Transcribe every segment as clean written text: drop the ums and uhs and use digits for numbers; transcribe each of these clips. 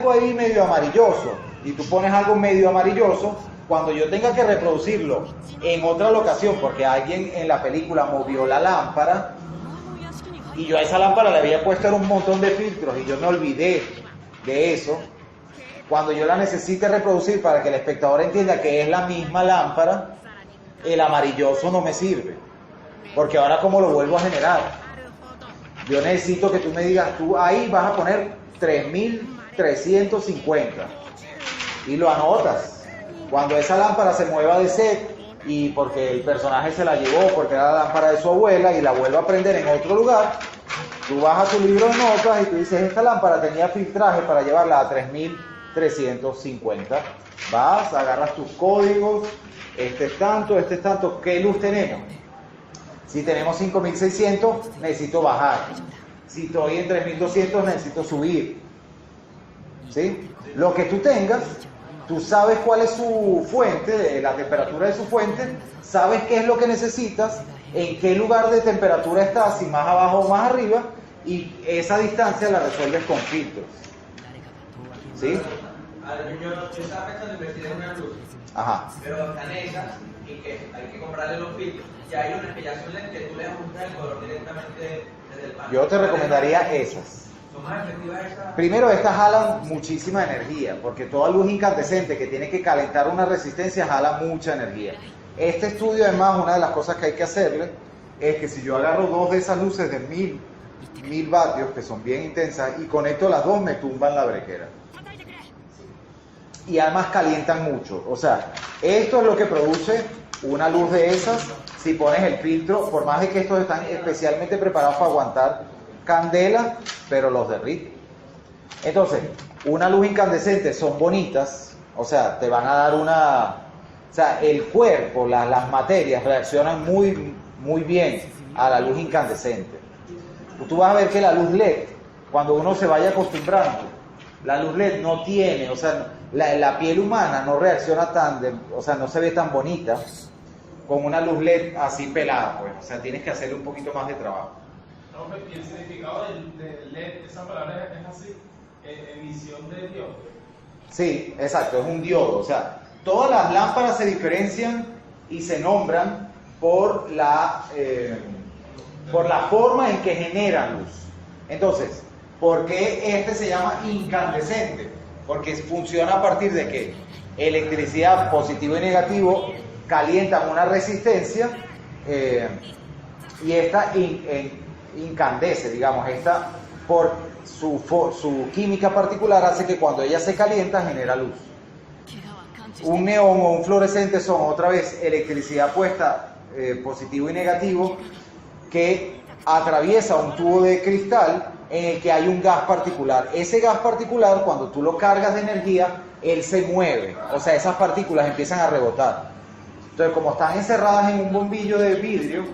algo ahí medio amarilloso y tú pones algo medio amarilloso, cuando yo tenga que reproducirlo en otra locación porque alguien en la película movió la lámpara y yo a esa lámpara le había puesto un montón de filtros y yo me olvidé de eso, cuando yo la necesite reproducir para que el espectador entienda que es la misma lámpara, el amarilloso no me sirve, porque ahora ¿cómo lo vuelvo a generar? Yo necesito que tú me digas, tú ahí vas a poner 3350 y lo anotas. Cuando esa lámpara se mueva de set y porque el personaje se la llevó, porque era la lámpara de su abuela y la vuelve a prender en otro lugar, tú vas a tu libro de notas y tú dices, esta lámpara tenía filtraje para llevarla a 3350. Vas, agarras tus códigos, este es tanto, ¿qué luz tenemos? Si tenemos 5600, necesito bajar. Si estoy en 3200, necesito subir. ¿Sí? Lo que tú tengas, tú sabes cuál es su fuente, la temperatura de su fuente, sabes qué es lo que necesitas, en qué lugar de temperatura estás, si más abajo o más arriba, y esa distancia la resuelves con filtros. ¿Sí? Yo estaba pensando en invertir en una luz, pero están esas y que hay que comprarle los filtros. Y hay unas que ya son LED que tú le ajustas el color directamente desde el panel. Yo te recomendaría esas. ¿Son más efectivas esas? Primero, estas jalan muchísima energía, porque toda luz incandescente que tiene que calentar una resistencia jala mucha energía. Este estudio, además, una de las cosas que hay que hacerle es que si yo agarro dos de esas luces de 1000 vatios, que son bien intensas, y conecto las dos, me tumban la brequera. Y además calientan mucho. O sea, esto es lo que produce una luz de esas. Si pones el filtro, por más de que estos están especialmente preparados para aguantar candela, pero los derrite. Entonces, una luz incandescente son bonitas, o sea, te van a dar una... O sea, el cuerpo, las materias reaccionan muy bien a la luz incandescente. Tú vas a ver que la luz LED, cuando uno se vaya acostumbrando, la luz LED no tiene, o sea, la piel humana no reacciona o sea, no se ve tan bonita con una luz LED así pelada, pues. O sea, tienes que hacerle un poquito más de trabajo. No, y el significado del LED, esa palabra es así, emisión de diodo. Sí, exacto, es un diodo. O sea, todas las lámparas se diferencian y se nombran por la forma en que generan luz. Entonces, ¿por qué este se llama incandescente? Porque funciona a partir de que electricidad positivo y negativo calientan una resistencia y esta incandesce, digamos, esta por su química particular hace que cuando ella se calienta genera luz. Un neón o un fluorescente son otra vez electricidad puesta positivo y negativo que atraviesa un tubo de cristal en el que hay un gas particular. Ese gas particular, cuando tú lo cargas de energía, él se mueve, o sea, esas partículas empiezan a rebotar. Entonces, como están encerradas en un bombillo de vidrio,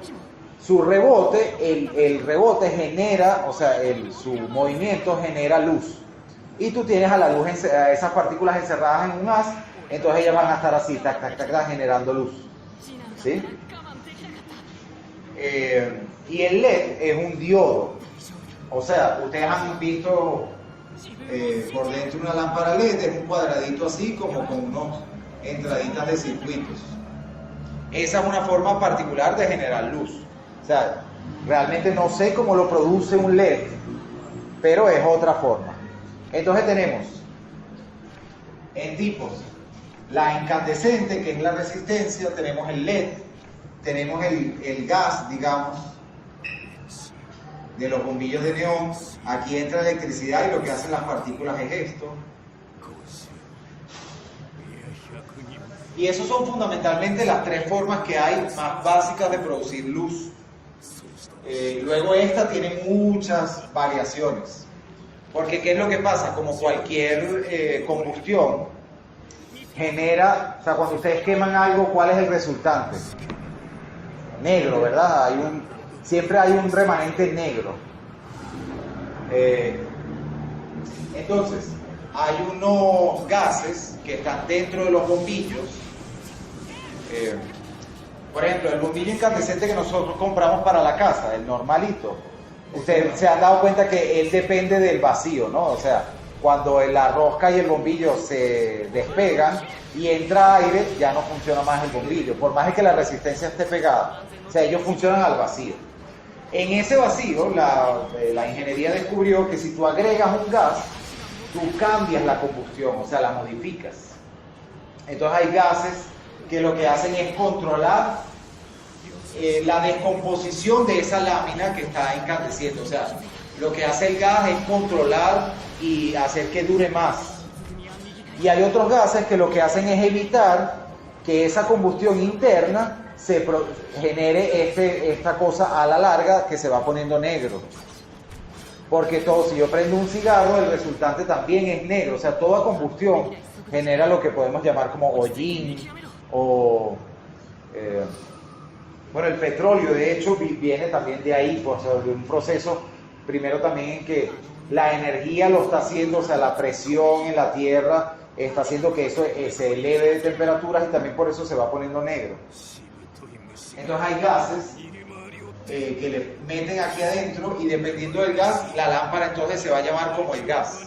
su rebote, el rebote genera, o sea, su movimiento genera luz. Y tú tienes a la luz, a esas partículas encerradas en un haz, entonces ellas van a estar así, tac, tac, tac, tac, generando luz. ¿Sí? Y el LED es un diodo. O sea, ustedes han visto por dentro una lámpara LED, es un cuadradito así como con unas entraditas de circuitos. Esa es una forma particular de generar luz. O sea, realmente no sé cómo lo produce un LED, pero es otra forma. Entonces tenemos en tipos la incandescente, que es la resistencia, tenemos el LED, tenemos el gas, digamos, de los bombillos de neón. Aquí entra la electricidad y lo que hacen las partículas es esto. Y esas son fundamentalmente las tres formas que hay más básicas de producir luz. Luego esta tiene muchas variaciones. Porque ¿qué es lo que pasa? Como cualquier combustión genera, o sea, cuando ustedes queman algo, ¿cuál es el resultante? Negro, ¿verdad? Siempre hay un remanente negro. Entonces, hay unos gases que están dentro de los bombillos. Por ejemplo, el bombillo incandescente que nosotros compramos para la casa, el normalito, ustedes se han dado cuenta que él depende del vacío, ¿no? O sea, cuando la rosca y el bombillo se despegan y entra aire, ya no funciona más el bombillo, por más que la resistencia esté pegada. O sea, ellos funcionan al vacío. En ese vacío, la ingeniería descubrió que si tú agregas un gas, tú cambias la combustión, o sea, la modificas. Entonces hay gases que lo que hacen es controlar la descomposición de esa lámina que está incandesciendo. O sea, lo que hace el gas es controlar y hacer que dure más. Y hay otros gases que lo que hacen es evitar que esa combustión interna genere esta cosa a la larga que se va poniendo negro. Porque si yo prendo un cigarro, el resultante también es negro. O sea, toda combustión genera lo que podemos llamar como hollín o... bueno, el petróleo de hecho viene también de ahí, pues, de un proceso primero también en que la energía lo está haciendo, o sea, la presión en la tierra está haciendo que eso se eleve de temperaturas y también por eso se va poniendo negro. Entonces hay gases que le meten aquí adentro y dependiendo del gas, la lámpara entonces se va a llamar como el gas.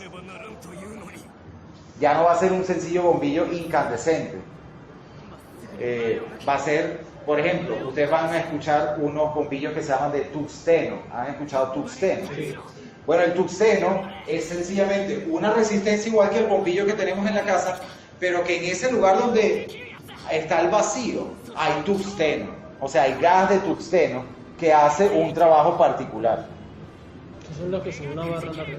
Ya no va a ser un sencillo bombillo incandescente. Va a ser, por ejemplo, ustedes van a escuchar unos bombillos que se llaman de tungsteno. ¿Han escuchado tungsteno? Sí. Bueno, el tungsteno es sencillamente una resistencia igual que el bombillo que tenemos en la casa, pero que en ese lugar donde está el vacío hay tungsteno. O sea, hay gas de tungsteno que hace un trabajo particular. ¿Esos son los que son una barra larga?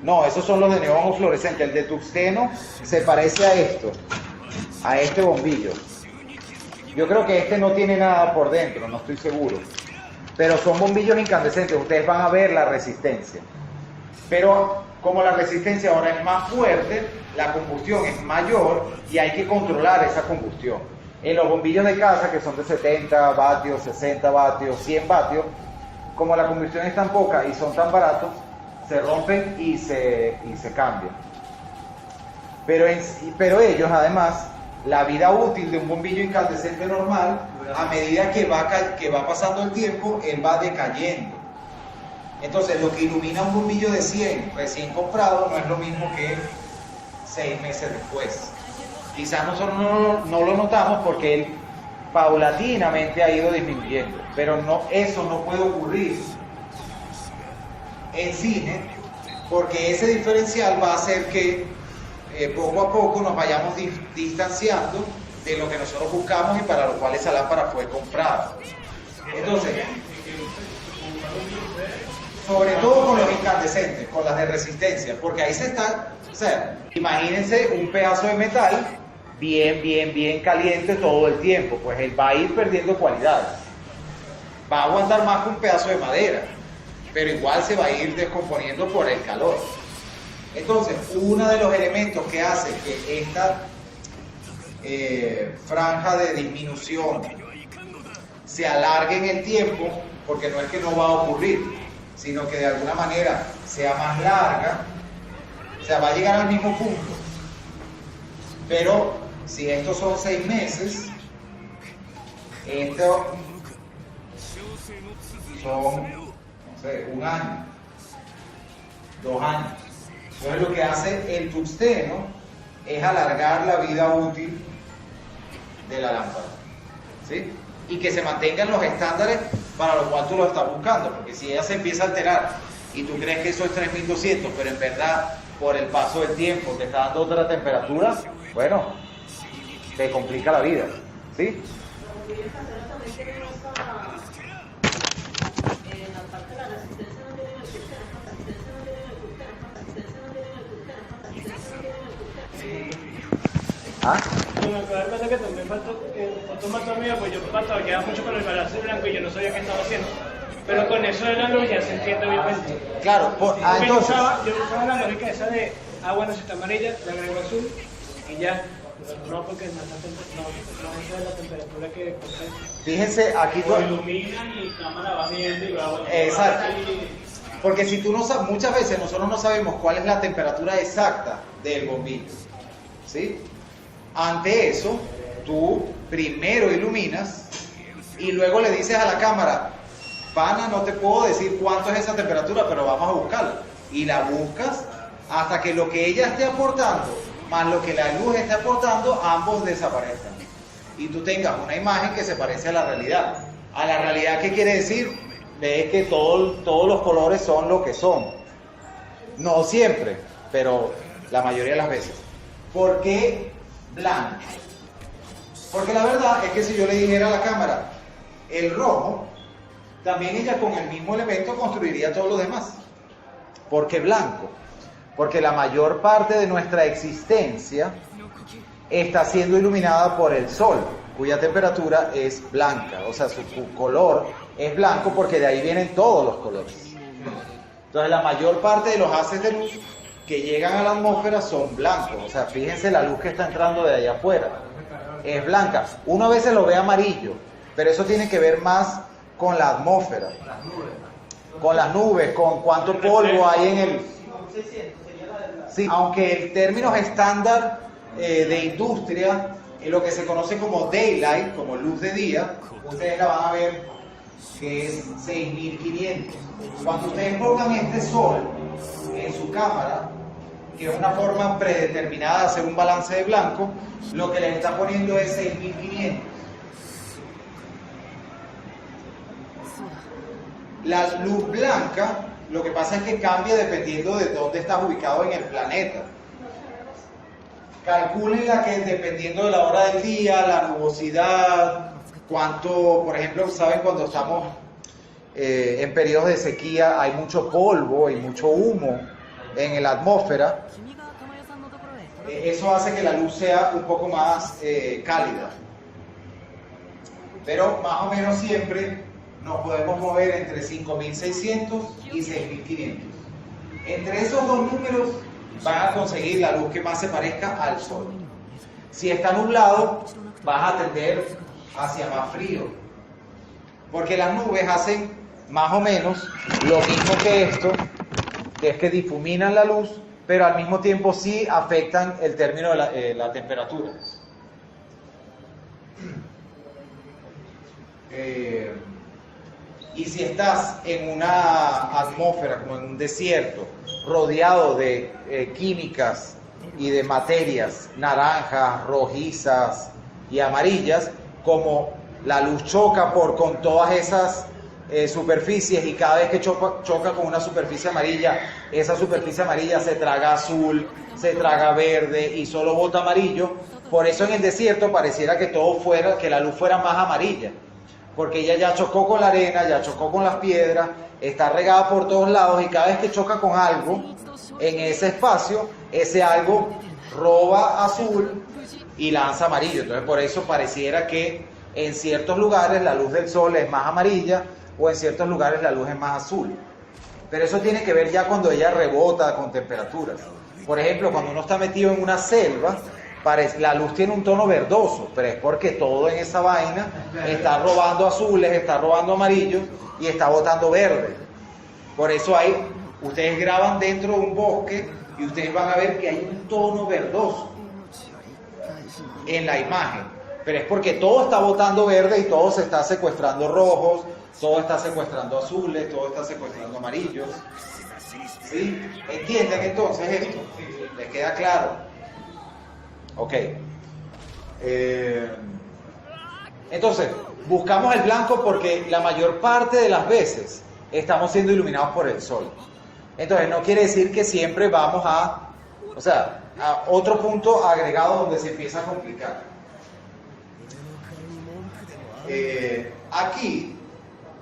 No, esos son los de neón fluorescente. El de tungsteno se parece a este bombillo. Yo creo que este no tiene nada por dentro, no estoy seguro. Pero son bombillos incandescentes, ustedes van a ver la resistencia. Pero como la resistencia ahora es más fuerte, la combustión es mayor y hay que controlar esa combustión. En los bombillos de casa, que son de 70 vatios, 60 vatios, 100 vatios, como la combustión es tan poca y son tan baratos, se rompen y se cambian. Pero ellos además, la vida útil de un bombillo incandescente normal, a medida que va pasando el tiempo, él va decayendo. Entonces lo que ilumina un bombillo de 100 recién comprado no es lo mismo que 6 meses después. Quizás nosotros no lo notamos porque él paulatinamente ha ido disminuyendo, pero eso no puede ocurrir en cine porque ese diferencial va a hacer que poco a poco nos vayamos distanciando de lo que nosotros buscamos y para lo cual esa lámpara fue comprada. Entonces, sobre todo con los incandescentes, con las de resistencia, porque ahí se está, o sea, imagínense un pedazo de metal bien caliente todo el tiempo, pues él va a ir perdiendo cualidades. Va a aguantar más que un pedazo de madera, pero igual se va a ir descomponiendo por el calor. Entonces, uno de los elementos que hace que esta franja de disminución se alargue en el tiempo, porque no es que no va a ocurrir, sino que de alguna manera sea más larga, o sea, va a llegar al mismo punto. Pero si estos son 6 meses, estos son, no sé, 1 año, 2 años. Entonces lo que hace el tungsteno es alargar la vida útil de la lámpara, ¿sí? Y que se mantengan los estándares para los cuales tú lo estás buscando, porque si ella se empieza a alterar y tú crees que eso es 3200, pero en verdad por el paso del tiempo te está dando otra temperatura, bueno, te complica la vida, ¿sí? ¿Ah? Bueno, lo que pasa es que también faltó otro mío, pues yo batallaba mucho con el balance blanco y yo no sabía qué estaba haciendo. Pero con eso de la luz ya se entiende obviamente. Claro, entonces... Yo usaba la lógica esa de, bueno, si está amarilla, le agrego azul y ya. No, porque no es la temperatura que... Fíjense, aquí... O iluminan y cámara va viendo y va... Exacto. Porque si tú no sabes, muchas veces nosotros no sabemos cuál es la temperatura exacta del bombillo, ¿sí? Ante eso, tú primero iluminas y luego le dices a la cámara, pana, no te puedo decir cuánto es esa temperatura, pero vamos a buscarla. Y la buscas hasta que lo que ella esté aportando más lo que la luz esté aportando, ambos desaparezcan. Y tú tengas una imagen que se parece a la realidad. ¿A la realidad qué quiere decir? Ves que todos los colores son lo que son. No siempre, pero la mayoría de las veces. ¿Por qué blanco? Porque la verdad es que si yo le dijera a la cámara el rojo, también ella con el mismo elemento construiría todo lo demás. ¿Por qué blanco? Porque la mayor parte de nuestra existencia está siendo iluminada por el sol, cuya temperatura es blanca, o sea, su color es blanco porque de ahí vienen todos los colores. Entonces la mayor parte de los haces de luz que llegan a la atmósfera son blancos, o sea, fíjense la luz que está entrando de allá afuera, es blanca. Uno a veces lo ve amarillo, pero eso tiene que ver más con la atmósfera, con las nubes, con cuánto polvo hay en el... Sí, aunque el término estándar de industria, lo que se conoce como daylight, como luz de día, ustedes la van a ver que es 6500. Cuando ustedes pongan este sol en su cámara, que es una forma predeterminada de hacer un balance de blanco, lo que les está poniendo es 6500. La luz blanca, lo que pasa es que cambia dependiendo de dónde estás ubicado en el planeta. Calcúlenla que dependiendo de la hora del día, la nubosidad, cuánto, por ejemplo, saben cuando estamos en periodos de sequía, hay mucho polvo y mucho humo en la atmósfera. Eso hace que la luz sea un poco más cálida. Pero más o menos siempre nos podemos mover entre 5600 y 6500. Entre esos dos números van a conseguir la luz que más se parezca al sol. Si está nublado, vas a tender hacia más frío, porque las nubes hacen más o menos lo mismo que esto, que es que difuminan la luz, pero al mismo tiempo sí afectan el término de la temperatura. Y si estás en una atmósfera, como en un desierto, rodeado de químicas y de materias naranjas, rojizas y amarillas, como la luz choca con todas esas superficies y cada vez que choca con una superficie amarilla, esa superficie amarilla se traga azul, se traga verde y solo bota amarillo. Por eso en el desierto pareciera que que la luz fuera más amarilla, porque ella ya chocó con la arena, ya chocó con las piedras, está regada por todos lados y cada vez que choca con algo en ese espacio, ese algo roba azul y lanza amarillo. Entonces por eso pareciera que en ciertos lugares la luz del sol es más amarilla o en ciertos lugares la luz es más azul. Pero eso tiene que ver ya cuando ella rebota con temperaturas. Por ejemplo, cuando uno está metido en una selva, la luz tiene un tono verdoso, pero es porque todo en esa vaina está robando azules, está robando amarillos y está botando verde. Por eso ustedes graban dentro de un bosque y ustedes van a ver que hay un tono verdoso en la imagen, pero es porque todo está botando verde y todo se está secuestrando rojos, todo está secuestrando azules, todo está secuestrando amarillos. ¿Sí? ¿Entienden entonces esto? ¿Les queda claro? Ok. Entonces, buscamos el blanco porque la mayor parte de las veces estamos siendo iluminados por el sol. Entonces, no quiere decir que siempre vamos a otro punto agregado donde se empieza a complicar. Aquí,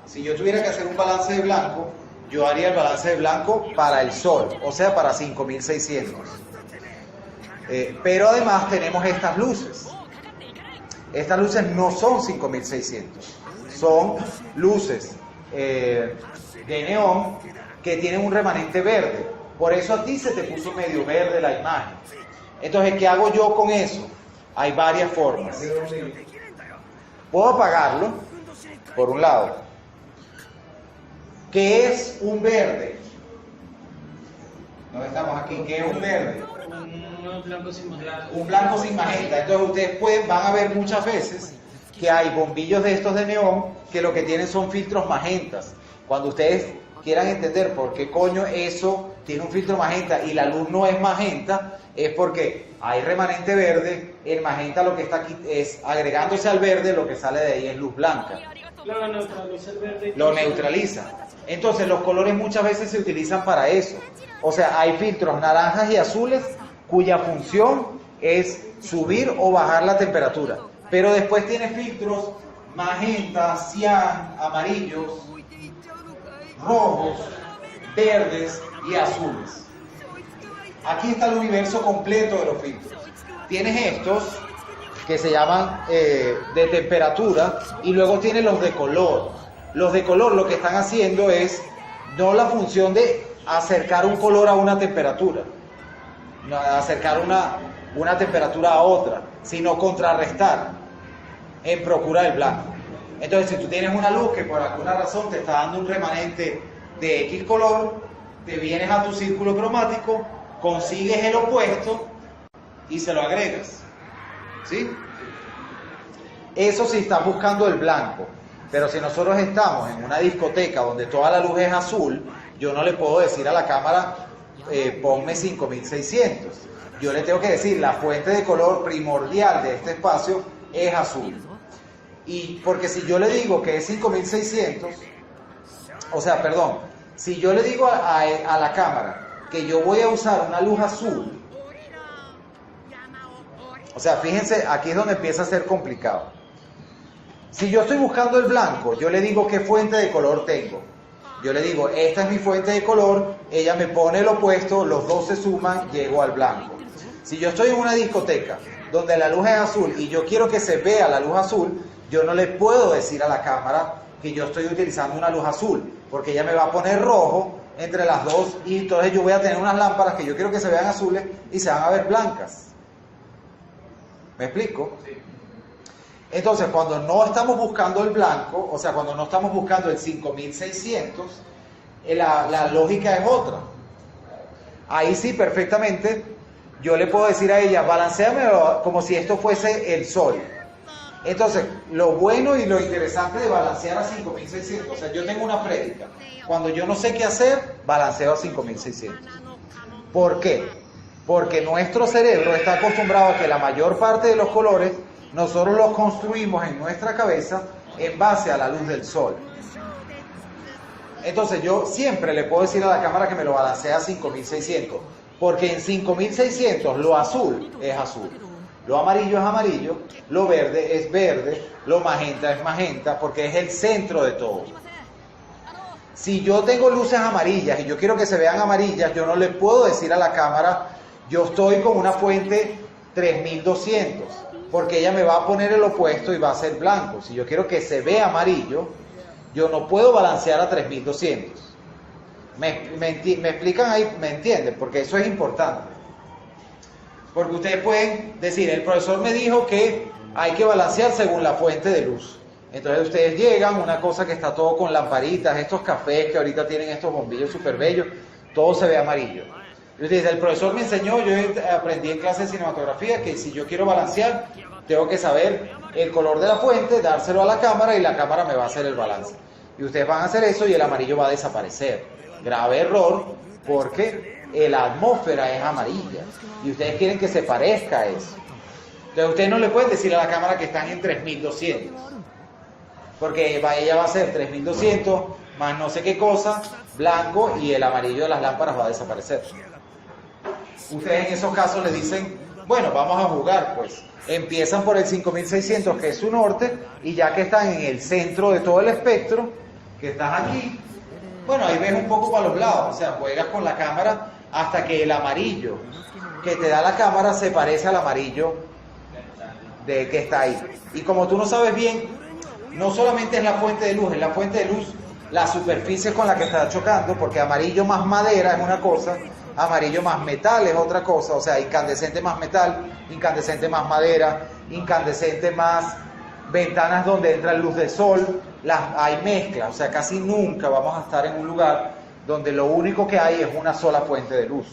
si yo tuviera que hacer un balance de blanco, yo haría el balance de blanco para el sol, o sea, para 5600. Pero además tenemos estas luces. Estas luces no son 5600, son luces de neón que tienen un remanente verde. Por eso a ti se te puso medio verde la imagen. Entonces, ¿qué hago yo con eso? Hay varias formas. Puedo apagarlo, por un lado. ¿Qué es un verde? ¿Dónde estamos aquí? ¿Qué es un verde? Un blanco sin magenta. Un blanco sin magenta. Entonces ustedes van a ver muchas veces que hay bombillos de estos de neón que lo que tienen son filtros magentas. Cuando ustedes quieran entender por qué coño eso tiene un filtro magenta y la luz no es magenta, es porque hay remanente verde, el magenta lo que está aquí es agregándose al verde, lo que sale de ahí es luz blanca. Lo neutraliza el verde. Lo neutraliza. Entonces los colores muchas veces se utilizan para eso. O sea, hay filtros naranjas y azules cuya función es subir o bajar la temperatura. Pero después tiene filtros magenta, cian, amarillos, rojos, verdes y azules. Aquí está el universo completo de los filtros. Tienes estos que se llaman de temperatura y luego tienes los de color. Los de color lo que están haciendo es no la función de acercar un color a una temperatura, no acercar una temperatura a otra, sino contrarrestar en procura del blanco. Entonces, si tú tienes una luz que por alguna razón te está dando un remanente de X color, te vienes a tu círculo cromático, consigues el opuesto y se lo agregas. ¿Sí? Eso sí estás buscando el blanco. Pero si nosotros estamos en una discoteca donde toda la luz es azul, yo no le puedo decir a la cámara, ponme 5600. Yo le tengo que decir, la fuente de color primordial de este espacio es azul. Y porque si yo le digo que es 5600, o sea, perdón, si yo le digo a la cámara que yo voy a usar una luz azul, o sea, fíjense, aquí es donde empieza a ser complicado. Si yo estoy buscando el blanco, yo le digo qué fuente de color tengo. Yo le digo, esta es mi fuente de color, ella me pone el opuesto, los dos se suman, llego al blanco. Si yo estoy en una discoteca donde la luz es azul y yo quiero que se vea la luz azul, yo no le puedo decir a la cámara que yo estoy utilizando una luz azul, porque ella me va a poner rojo entre las dos y entonces yo voy a tener unas lámparas que yo quiero que se vean azules y se van a ver blancas. ¿Me explico? Sí. Entonces, cuando no estamos buscando el blanco, o sea, cuando no estamos buscando el 5600, la lógica es otra. Ahí sí, perfectamente, yo le puedo decir a ella, balanceame como si esto fuese el sol. Entonces, lo bueno y lo interesante de balancear a 5600, o sea, yo tengo una prédica. Cuando yo no sé qué hacer, balanceo a 5600. ¿Por qué? Porque nuestro cerebro está acostumbrado a que la mayor parte de los colores nosotros los construimos en nuestra cabeza en base a la luz del sol. Entonces yo siempre le puedo decir a la cámara que me lo balancea a 5600, porque en 5600 lo azul es azul, lo amarillo es amarillo, lo verde es verde, lo magenta es magenta, porque es el centro de todo. Si yo tengo luces amarillas y yo quiero que se vean amarillas, yo no le puedo decir a la cámara, yo estoy con una fuente 3200, porque ella me va a poner el opuesto y va a ser blanco. Si yo quiero que se vea amarillo, yo no puedo balancear a 3200. ¿Me explican ahí? ¿Me entienden? Porque eso es importante. Porque ustedes pueden decir, el profesor me dijo que hay que balancear según la fuente de luz. Entonces ustedes llegan, una cosa que está todo con lamparitas, estos cafés que ahorita tienen estos bombillos súper bellos, todo se ve amarillo. Y ustedes dicen, el profesor me enseñó, yo aprendí en clase de cinematografía que si yo quiero balancear, tengo que saber el color de la fuente, dárselo a la cámara y la cámara me va a hacer el balance. Y ustedes van a hacer eso y el amarillo va a desaparecer. Grave error, porque la atmósfera es amarilla y ustedes quieren que se parezca a eso. Entonces ustedes no le pueden decir a la cámara que están en 3200, porque ella va a hacer 3200 más no sé qué cosa, blanco, y el amarillo de las lámparas va a desaparecer. Ustedes en esos casos le dicen, bueno, vamos a jugar, pues. Empiezan por el 5600, que es su norte, y ya que están en el centro de todo el espectro, que estás aquí, bueno, ahí ves un poco para los lados, o sea, juegas con la cámara hasta que el amarillo que te da la cámara se parece al amarillo de que está ahí. Y como tú no sabes bien, no solamente es la fuente de luz, es la fuente de luz, la superficie con la que está chocando, porque amarillo más madera es una cosa, amarillo más metal es otra cosa, o sea, incandescente más metal, incandescente más madera, incandescente más ventanas donde entra luz de sol, hay mezcla, o sea, casi nunca vamos a estar en un lugar donde lo único que hay es una sola fuente de luz.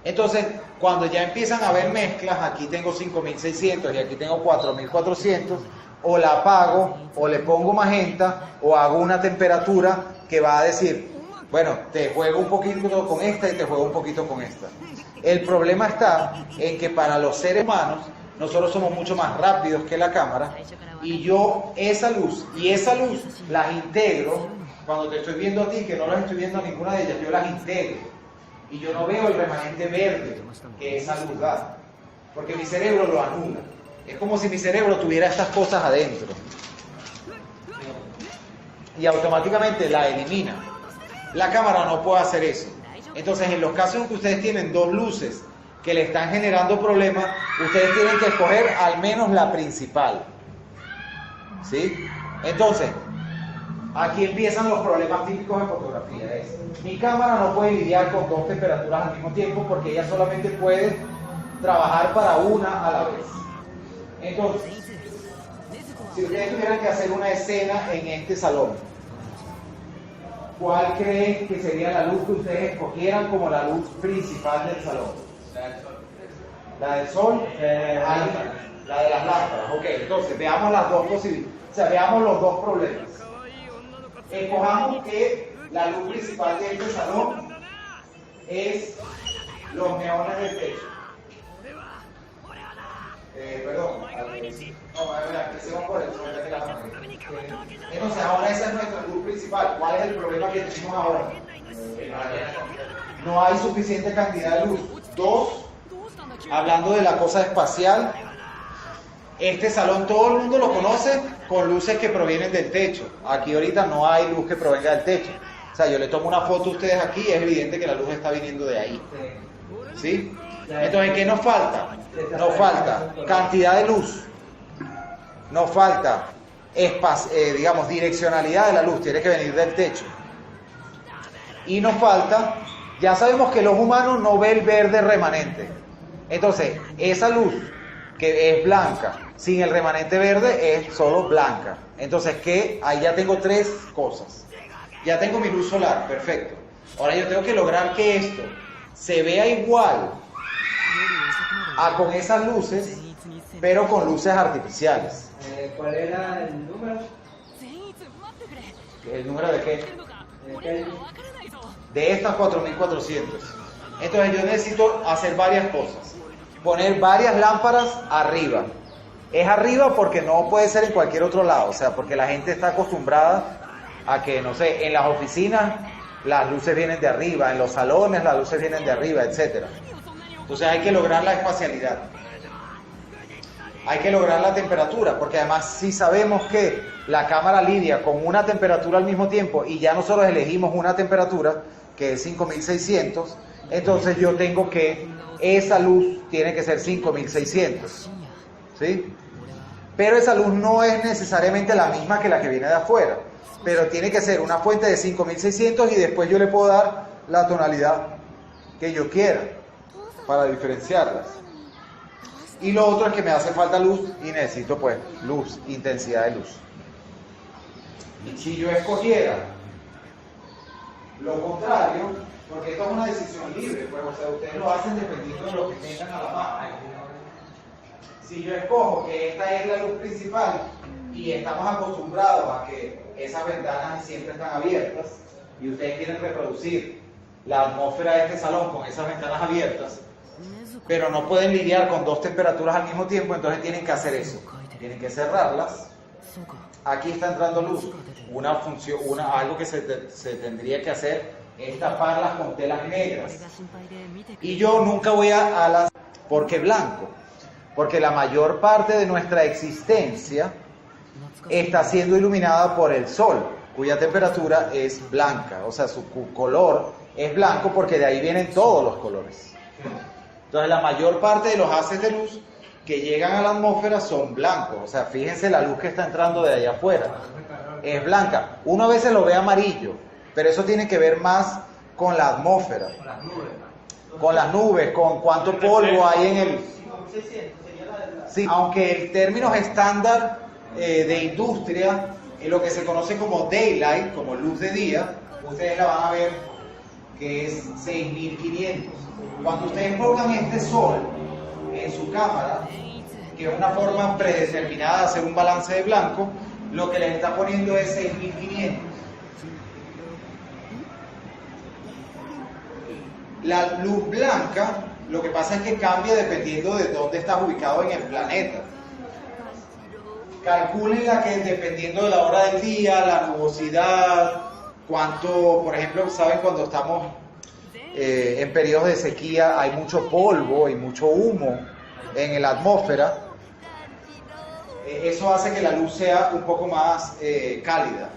Entonces, cuando ya empiezan a haber mezclas, aquí tengo 5600 y aquí tengo 4400, o la apago, o le pongo magenta, o hago una temperatura que va a decir, Bueno, te juego un poquito con esta y te juego un poquito con esta. El problema está en que para los seres humanos, nosotros somos mucho más rápidos que la cámara, y yo esa luz y esa luz las integro. Cuando te estoy viendo a ti, que no las estoy viendo a ninguna de ellas, yo las integro. Y yo no veo el remanente verde que esa luz da, porque mi cerebro lo anula. Es como si mi cerebro tuviera estas cosas adentro. Y automáticamente la elimina. La cámara no puede hacer eso. Entonces, en los casos en que ustedes tienen dos luces que le están generando problemas, ustedes tienen que escoger al menos la principal. ¿Sí? Entonces, aquí empiezan los problemas típicos de fotografía. Mi cámara no puede lidiar con dos temperaturas al mismo tiempo porque ella solamente puede trabajar para una a la vez. Entonces, si ustedes tuvieran que hacer una escena en este salón, ¿cuál creen que sería la luz que ustedes escogieran como la luz principal del salón? ¿La del sol? La de las lámparas. Ok, entonces veamos las dos posibilidades. O sea, veamos los dos problemas. Escojamos que la luz principal de este salón es los neones del techo. Perdón. No, a ver, empecemos por el sol. Entonces, ahora esa es nuestra luz principal. ¿Cuál es el problema que tenemos ahora? No hay suficiente cantidad de luz. Dos, hablando de la cosa espacial, este salón todo el mundo lo conoce con luces que provienen del techo. Aquí ahorita no hay luz que provenga del techo. O sea, yo le tomo una foto a ustedes aquí y es evidente que la luz está viniendo de ahí. ¿Sí? Entonces, ¿qué nos falta? Nos falta cantidad de luz. Nos falta, digamos, direccionalidad de la luz. Tiene que venir del techo. Y nos falta, ya sabemos que los humanos no ven el verde remanente. Entonces, esa luz que es blanca, sin el remanente verde, es solo blanca. Entonces, ¿qué? Ahí ya tengo tres cosas. Ya tengo mi luz solar, perfecto. Ahora yo tengo que lograr que esto se vea igual a con esas luces, pero con luces artificiales. ¿Cuál era el número? ¿El número de qué? De estas 4400. Entonces yo necesito hacer varias cosas. Poner varias lámparas arriba. Es arriba porque no puede ser en cualquier otro lado. O sea, porque la gente está acostumbrada a que, no sé, en las oficinas las luces vienen de arriba, en los salones las luces vienen de arriba, etc. Entonces hay que lograr la espacialidad. Hay que lograr la temperatura, porque además si sabemos que la cámara lidia con una temperatura al mismo tiempo y ya nosotros elegimos una temperatura que es 5600, entonces yo tengo que, esa luz tiene que ser 5600, ¿sí? Pero esa luz no es necesariamente la misma que la que viene de afuera, pero tiene que ser una fuente de 5600 y después yo le puedo dar la tonalidad que yo quiera para diferenciarlas. Y lo otro es que me hace falta luz y necesito pues luz, intensidad de luz. Y si yo escogiera lo contrario, porque esto es una decisión libre, pues, o sea, ustedes lo hacen dependiendo de lo que tengan a la mano. Si yo escojo que esta es la luz principal y estamos acostumbrados a que esas ventanas siempre están abiertas y ustedes quieren reproducir la atmósfera de este salón con esas ventanas abiertas, pero no pueden lidiar con dos temperaturas al mismo tiempo, entonces tienen que hacer eso. Tienen que cerrarlas. Aquí está entrando luz. Una función, algo que se tendría que hacer es taparlas con telas negras. Y yo nunca voy a las... ¿Por qué blanco? Porque la mayor parte de nuestra existencia está siendo iluminada por el sol, cuya temperatura es blanca. O sea, su color es blanco porque de ahí vienen todos los colores. Entonces la mayor parte de los haces de luz que llegan a la atmósfera son blancos. O sea, fíjense la luz que está entrando de allá afuera. Es blanca. Uno a veces lo ve amarillo, pero eso tiene que ver más con la atmósfera. Con las nubes, con cuánto polvo hay en el... Sí, aunque el término estándar de industria, en lo que se conoce como daylight, como luz de día, ustedes la van a ver que es 6500. Cuando ustedes pongan este sol en su cámara, que es una forma predeterminada de hacer un balance de blanco, lo que les está poniendo es 6500. La luz blanca, lo que pasa es que cambia dependiendo de dónde estás ubicado en el planeta. Calcúlenla que dependiendo de la hora del día, la nubosidad, cuánto, por ejemplo, saben cuando estamos en periodos de sequía hay mucho polvo y mucho humo en la atmósfera. Eso hace que la luz sea un poco más cálida.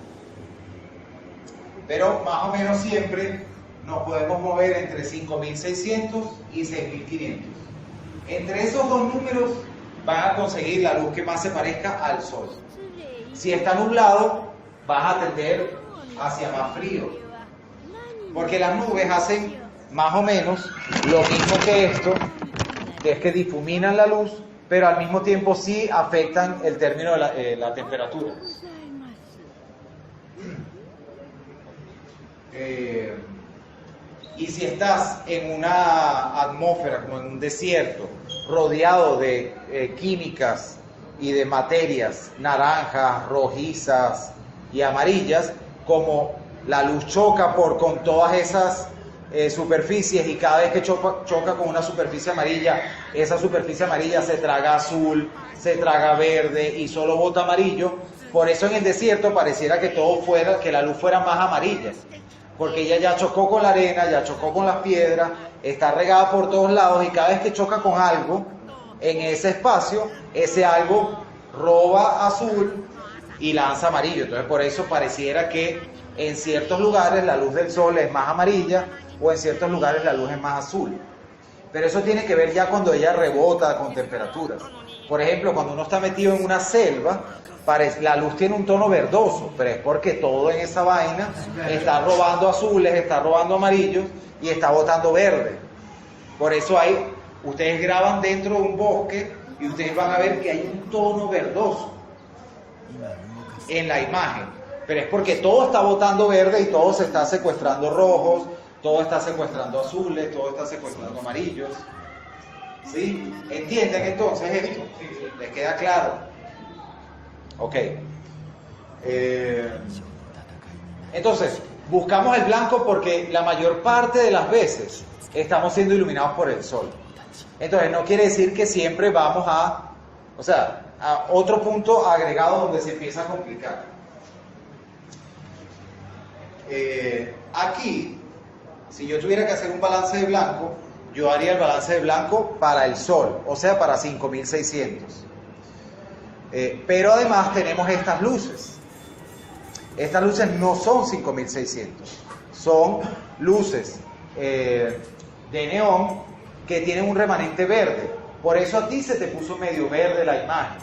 Pero más o menos siempre nos podemos mover entre 5600 y 6500. Entre esos dos números van a conseguir la luz que más se parezca al sol. Si está nublado, vas a tender hacia más frío, porque las nubes hacen más o menos lo mismo que esto, que es que difuminan la luz, pero al mismo tiempo sí afectan el término de la temperatura. Y si estás en una atmósfera, como en un desierto, rodeado de químicas y de materias naranjas, rojizas y amarillas, como la luz choca con todas esas superficies, y cada vez que choca con una superficie amarilla, esa superficie amarilla se traga azul, se traga verde y solo bota amarillo. Por eso en el desierto pareciera que que la luz fuera más amarilla, porque ella ya chocó con la arena, ya chocó con las piedras, está regada por todos lados, y cada vez que choca con algo en ese espacio, ese algo roba azul y lanza amarillo. Entonces por eso pareciera que en ciertos lugares la luz del sol es más amarilla, o en ciertos lugares la luz es más azul. Pero eso tiene que ver ya cuando ella rebota con temperaturas. Por ejemplo, cuando uno está metido en una selva, la luz tiene un tono verdoso, pero es porque todo en esa vaina está robando azules, está robando amarillos y está botando verde. Por eso ustedes graban dentro de un bosque y ustedes van a ver que hay un tono verdoso en la imagen, pero es porque todo está botando verde y todo se está secuestrando rojos, todo está secuestrando azules, todo está secuestrando amarillos. ¿Sí? ¿Entienden entonces esto? ¿Les queda claro? Ok. Entonces, buscamos el blanco porque la mayor parte de las veces estamos siendo iluminados por el sol. Entonces, no quiere decir que siempre vamos a otro punto agregado donde se empieza a complicar. Aquí, si yo tuviera que hacer un balance de blanco, yo haría el balance de blanco para el sol, o sea, para 5600. Pero además tenemos estas luces. Estas luces no son 5600, son luces de neón que tienen un remanente verde. Por eso a ti se te puso medio verde la imagen.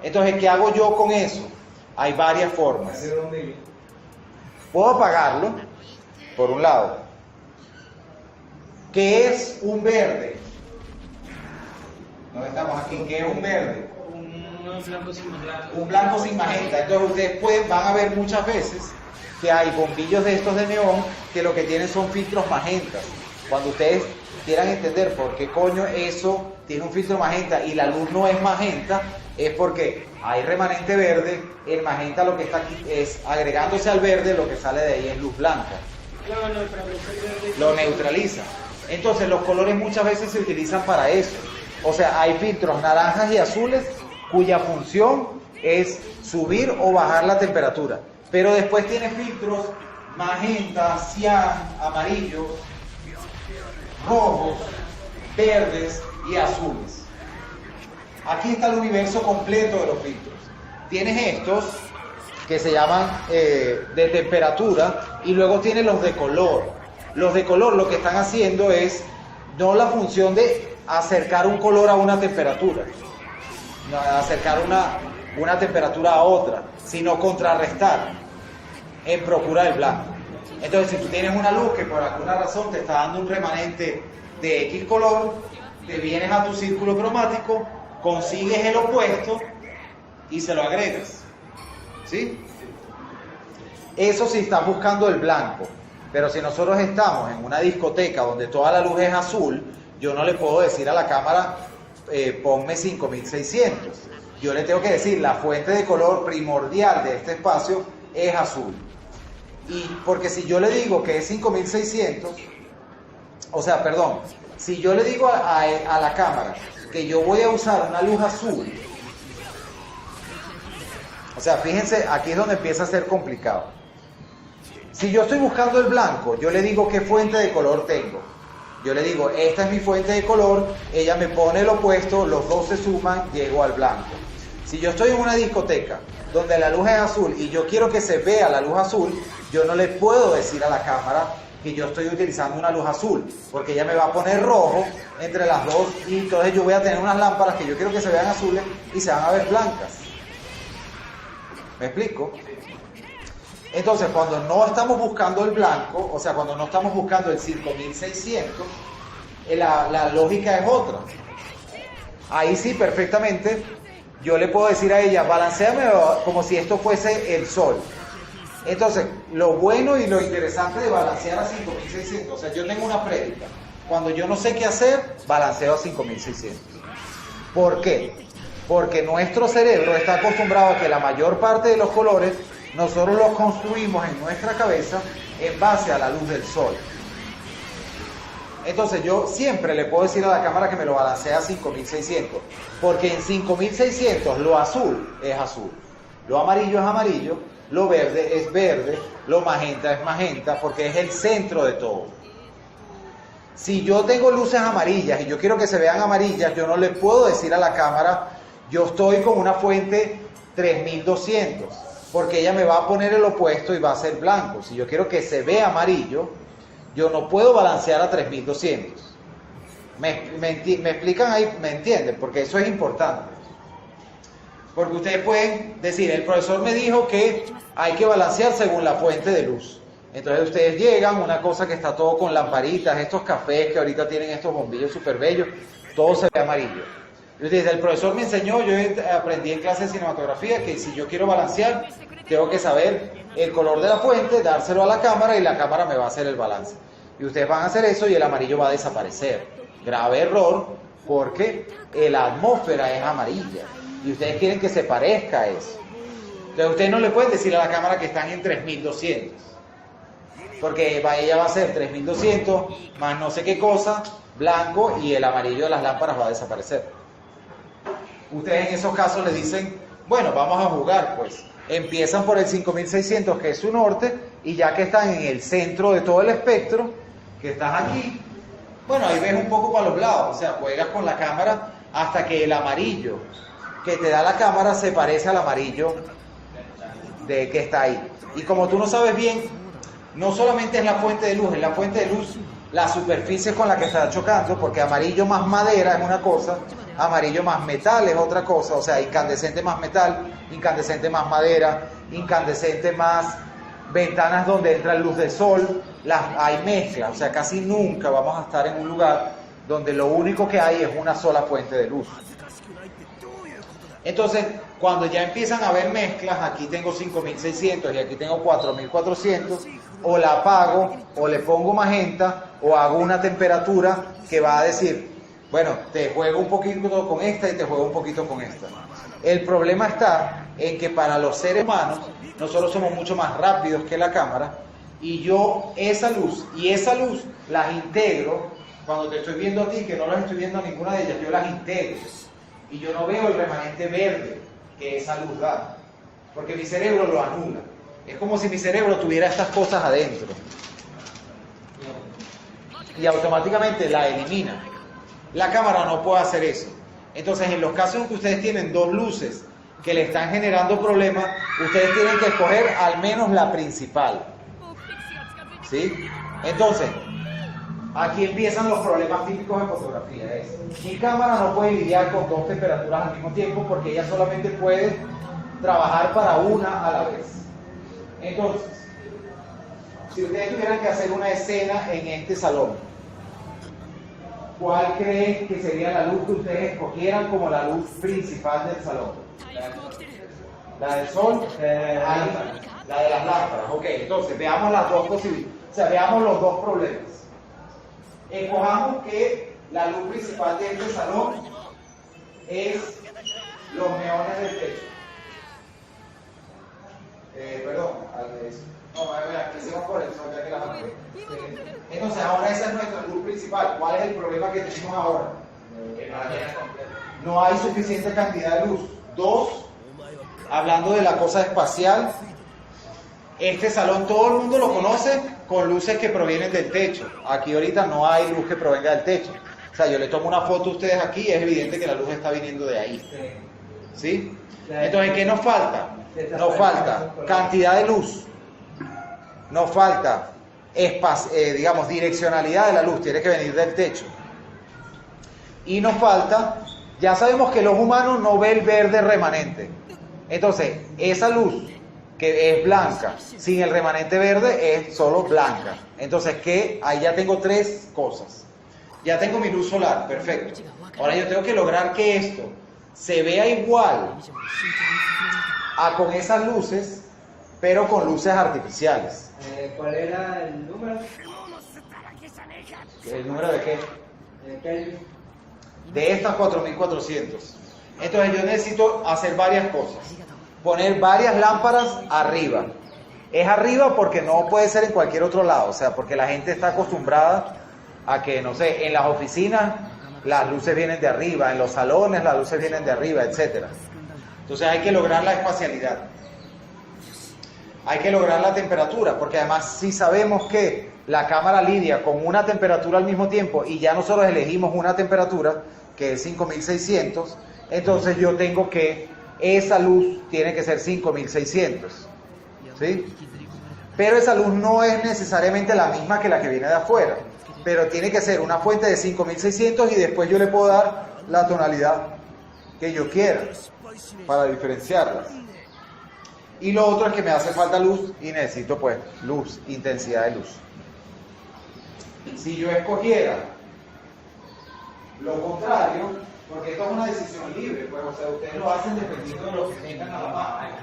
Entonces, ¿qué hago yo con eso? Hay varias formas. Puedo apagarlo, por un lado. ¿Qué es un verde? ¿Dónde estamos aquí? ¿Qué es un verde? Un blanco sin magenta. Entonces ustedes van a ver muchas veces que hay bombillos de estos de neón que lo que tienen son filtros magentas. Cuando ustedes quieran entender por qué coño eso tiene un filtro magenta y la luz no es magenta, es porque hay remanente verde. El magenta lo que está aquí es agregándose al verde, lo que sale de ahí es luz blanca. Lo neutraliza. Entonces los colores muchas veces se utilizan para eso. O sea, hay filtros naranjas y azules cuya función es subir o bajar la temperatura. Pero después tiene filtros magenta, cian, amarillos, rojos, verdes y azules. Aquí está el universo completo de los filtros. Tienes estos que se llaman de temperatura, y luego tienes los de color. Los de color lo que están haciendo es no la función de acercar un color a una temperatura, no, acercar una temperatura a otra, sino contrarrestar en procura del blanco. Entonces, si tú tienes una luz que por alguna razón te está dando un remanente de X color, te vienes a tu círculo cromático, consigues el opuesto y se lo agregas. ¿Sí? Eso sí estás buscando el blanco. Pero si nosotros estamos en una discoteca donde toda la luz es azul, yo no le puedo decir a la cámara, ponme 5600. Yo le tengo que decir, la fuente de color primordial de este espacio es azul. Y porque si yo le digo que es 5600, o sea, perdón, si yo le digo a la cámara que yo voy a usar una luz azul, o sea, fíjense, aquí es donde empieza a ser complicado. Si yo estoy buscando el blanco, yo le digo qué fuente de color tengo. Yo le digo, esta es mi fuente de color, ella me pone el opuesto, los dos se suman, llego al blanco. Si yo estoy en una discoteca donde la luz es azul y yo quiero que se vea la luz azul, yo no le puedo decir a la cámara que yo estoy utilizando una luz azul, porque ella me va a poner rojo entre las dos y entonces yo voy a tener unas lámparas que yo quiero que se vean azules y se van a ver blancas. ¿Me explico? Entonces, cuando no estamos buscando el blanco, o sea, cuando no estamos buscando el 5600, la lógica es otra. Ahí sí, perfectamente, yo le puedo decir a ella, balanceame como si esto fuese el sol. Entonces, lo bueno y lo interesante de balancear a 5600, o sea, yo tengo una prédica. Cuando yo no sé qué hacer, balanceo a 5600. ¿Por qué? Porque nuestro cerebro está acostumbrado a que la mayor parte de los colores nosotros los construimos en nuestra cabeza en base a la luz del sol. Entonces yo siempre le puedo decir a la cámara que me lo balancea a 5600, porque en 5600 lo azul es azul, lo amarillo es amarillo, lo verde es verde, lo magenta es magenta, porque es el centro de todo. Si yo tengo luces amarillas y yo quiero que se vean amarillas, yo no le puedo decir a la cámara, yo estoy con una fuente 3200, porque ella me va a poner el opuesto y va a ser blanco. Si yo quiero que se vea amarillo, yo no puedo balancear a 3200. ¿Me explican ahí? ¿Me entienden? Porque eso es importante. Porque ustedes pueden decir, el profesor me dijo que hay que balancear según la fuente de luz. Entonces ustedes llegan, una cosa que está todo con lamparitas, estos cafés que ahorita tienen estos bombillos súper bellos, todo se ve amarillo. Y ustedes dicen, el profesor me enseñó, yo aprendí en clase de cinematografía que si yo quiero balancear, tengo que saber el color de la fuente, dárselo a la cámara y la cámara me va a hacer el balance. Y ustedes van a hacer eso y el amarillo va a desaparecer. Grave error, porque la atmósfera es amarilla y ustedes quieren que se parezca a eso. Entonces ustedes no le pueden decir a la cámara que están en 3200, porque ella va a hacer 3200 más no sé qué cosa, blanco, y el amarillo de las lámparas va a desaparecer. Ustedes en esos casos le dicen, bueno, vamos a jugar, pues. Empiezan por el 5600, que es su norte, y ya que están en el centro de todo el espectro, que estás aquí, bueno, ahí ves un poco para los lados, o sea, juegas con la cámara hasta que el amarillo que te da la cámara se parece al amarillo de que está ahí. Y como tú no sabes bien, no solamente es la fuente de luz, es la fuente de luz, la superficie con la que está chocando, porque amarillo más madera es una cosa, amarillo más metal es otra cosa, o sea, incandescente más metal, incandescente más madera, incandescente más ventanas donde entra luz de sol, hay mezcla, o sea, casi nunca vamos a estar en un lugar donde lo único que hay es una sola fuente de luz. Entonces, cuando ya empiezan a haber mezclas, aquí tengo 5600 y aquí tengo 4400, o la apago, o le pongo magenta, o hago una temperatura que va a decir, bueno, te juego un poquito con esta y te juego un poquito con esta. El problema está en que para los seres humanos, nosotros somos mucho más rápidos que la cámara, y yo esa luz y esa luz las integro, cuando te estoy viendo a ti, que no las estoy viendo a ninguna de ellas, yo las integro. Y yo no veo el remanente verde que esa luz da, porque mi cerebro lo anula. Es como si mi cerebro tuviera estas cosas adentro y automáticamente la elimina. La cámara no puede hacer eso. Entonces, en los casos en que ustedes tienen dos luces que le están generando problemas, ustedes tienen que escoger al menos la principal, ¿sí? Entonces, aquí empiezan los problemas típicos de fotografía. Mi cámara no puede lidiar con dos temperaturas al mismo tiempo porque ella solamente puede trabajar para una a la vez. Entonces, si ustedes tuvieran que hacer una escena en este salón, ¿cuál creen que sería la luz que ustedes escogieran como la luz principal del salón? ¿La del sol? La de las lámparas. Ok, entonces veamos las dos posibilidades. O sea, veamos los dos problemas. Escojamos que la luz principal de este salón es los neones del techo. Perdón, No, a ver, aquí hicimos por el sol, ya que la marqué. Entonces, ahora esa es nuestra luz principal. ¿Cuál es el problema que tenemos ahora? Que no la llena completa. No hay suficiente cantidad de luz. Dos, hablando de la cosa espacial, este salón todo el mundo lo conoce con luces que provienen del techo. Aquí ahorita no hay luz que provenga del techo. O sea, yo le tomo una foto a ustedes aquí y es evidente que la luz está viniendo de ahí. ¿Sí? Entonces, ¿qué nos falta? Nos falta cantidad de luz. Nos falta, digamos, direccionalidad de la luz. Tiene que venir del techo. Y nos falta, ya sabemos que los humanos no ven el verde remanente. Entonces, esa luz que es blanca, sin el remanente verde, es solo blanca. Entonces, ¿qué? Ahí ya tengo tres cosas. Ya tengo mi luz solar, perfecto. Ahora yo tengo que lograr que esto se vea igual con esas luces, pero con luces artificiales. ¿Cuál era el número? ¿El número de qué? Kelvin. De estas 4400. Entonces yo necesito hacer varias cosas. Poner varias lámparas arriba. Es arriba porque no puede ser en cualquier otro lado, o sea, porque la gente está acostumbrada a que, no sé, en las oficinas las luces vienen de arriba, en los salones las luces vienen de arriba, etc. Entonces hay que lograr la espacialidad. Hay que lograr la temperatura, porque además si sabemos que la cámara lidia con una temperatura al mismo tiempo y ya nosotros elegimos una temperatura que es 5600, entonces yo tengo que, esa luz tiene que ser 5600, ¿sí? Pero esa luz no es necesariamente la misma que la que viene de afuera, pero tiene que ser una fuente de 5600 y después yo le puedo dar la tonalidad que yo quiera para diferenciarlas. Y lo otro es que me hace falta luz y necesito pues luz, intensidad de luz. Si yo escogiera lo contrario, porque esto es una decisión libre, pues, o sea, ustedes lo hacen dependiendo de lo que tengan a la mano.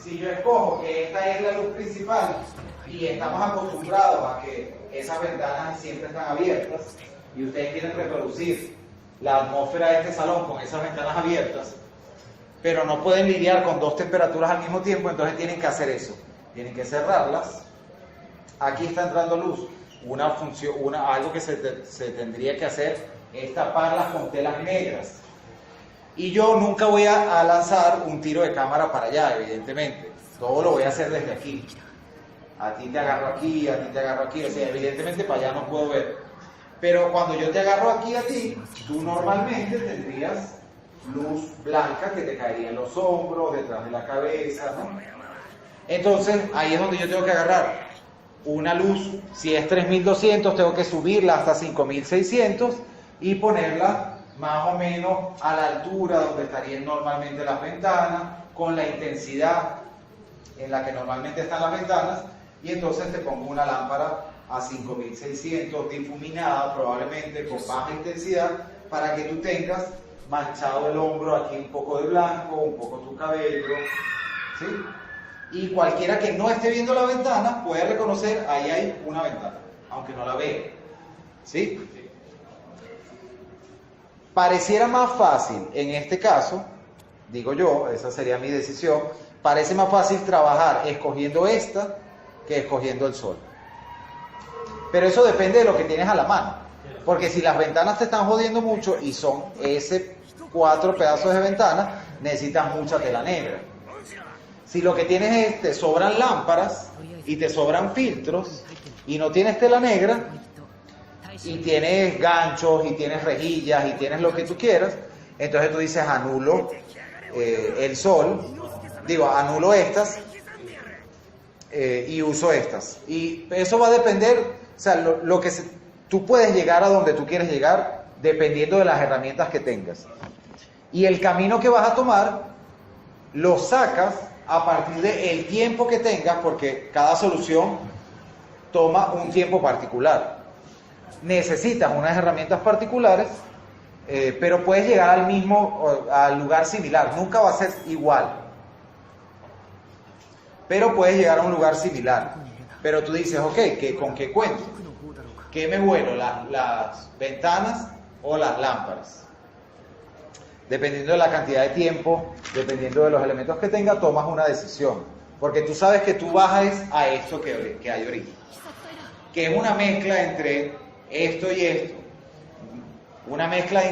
Si yo escojo que esta es la luz principal y estamos acostumbrados a que esas ventanas siempre están abiertas y ustedes quieren reproducir la atmósfera de este salón con esas ventanas abiertas, pero no pueden lidiar con dos temperaturas al mismo tiempo, entonces tienen que hacer eso, tienen que cerrarlas. Aquí está entrando luz. Una función, algo que se tendría que hacer es taparlas con telas negras. Y yo nunca voy a lanzar un tiro de cámara para allá, evidentemente. Todo lo voy a hacer desde aquí. A ti te agarro aquí, a ti te agarro aquí. O sea, evidentemente para allá no puedo ver. Pero cuando yo te agarro aquí a ti, tú normalmente tendrías luz blanca que te caería en los hombros, detrás de la cabeza, ¿no? Entonces, ahí es donde yo tengo que agarrar una luz. Si es 3200, tengo que subirla hasta 5600 y ponerla más o menos a la altura donde estarían normalmente las ventanas, con la intensidad en la que normalmente están las ventanas, y entonces te pongo una lámpara a 5600 difuminada, probablemente con baja intensidad, para que tú tengas manchado el hombro aquí un poco de blanco, un poco tu cabello, ¿sí? Y cualquiera que no esté viendo la ventana puede reconocer, ahí hay una ventana, aunque no la vea, ¿sí? Pareciera más fácil, en este caso, digo yo, esa sería mi decisión, parece más fácil trabajar escogiendo esta que escogiendo el sol. Pero eso depende de lo que tienes a la mano, porque si las ventanas te están jodiendo mucho y son ese 4 pedazos de ventana, necesitas mucha tela negra. Si lo que tienes es, te sobran lámparas y te sobran filtros y no tienes tela negra y tienes ganchos y tienes rejillas y tienes lo que tú quieras, entonces tú dices anulo el sol, anulo estas y uso estas. Y eso va a depender, o sea, tú puedes llegar a donde tú quieres llegar dependiendo de las herramientas que tengas. Y el camino que vas a tomar lo sacas a partir del tiempo que tengas, porque cada solución toma un tiempo particular. Necesitas unas herramientas particulares, pero puedes llegar al lugar similar. Nunca va a ser igual, pero puedes llegar a un lugar similar. Pero tú dices, ok, ¿con qué cuento? ¿Qué me vuelo? ¿Las ventanas o las lámparas? Dependiendo de la cantidad de tiempo, dependiendo de los elementos que tenga, tomas una decisión. Porque tú sabes que tú bajas a esto que hay ahorita, que es una mezcla entre esto y esto, una mezcla de